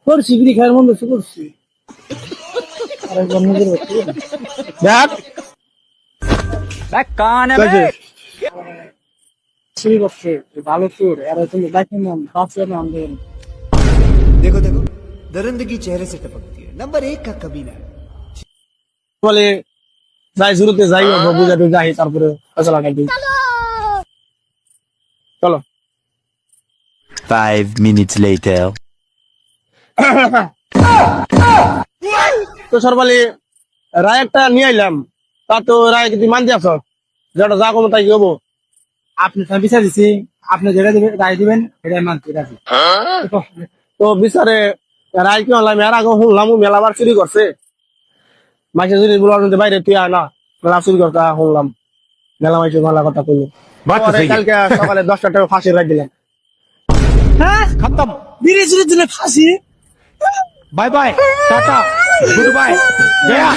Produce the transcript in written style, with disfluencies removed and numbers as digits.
করছি বিড়ি খাওয়ার মন বেশি করছি আরেকবার নিজের হচ্ছে দেখ কইছে, চুরি করছে ভালো চোর আর তুমি দেখে মন সবচেয়ে নাম দেবেন देखो देखो दरिंदगी चेहरे से टपकती है नंबर 1 का कमीना है বলে যাই শুরুতে যাই বুঝাতে যাই তারপরে ফসলা খাইতে চলো 5 minutes later. তো সরবালি রায় একটা নিয়ে আইলাম তা তো রায় কি তুই মানতে আস যেটা যা কমো তাই কি হবো আপনি তো বিচার দিছি আপনি যেটা দিবেন রায় দিবেন এটাই মানতে রাজি তো বিচারে রায় কি হলাম এর আগে শুনলাম ও মেলাবার চুরি করছে মাইসে চুরি বলার বাইরে তুই আয় না মেলা চুরি করতে শুনলাম মেলা মাইসে মেলা কথা কইলো পরে কালকে সকালে 10টা টাকা ফাঁসি রাখ দিলাম হ্যাঁ खत्म. বিড়ি চুরির জন্য ফাঁসি bye bye tata goodbye गया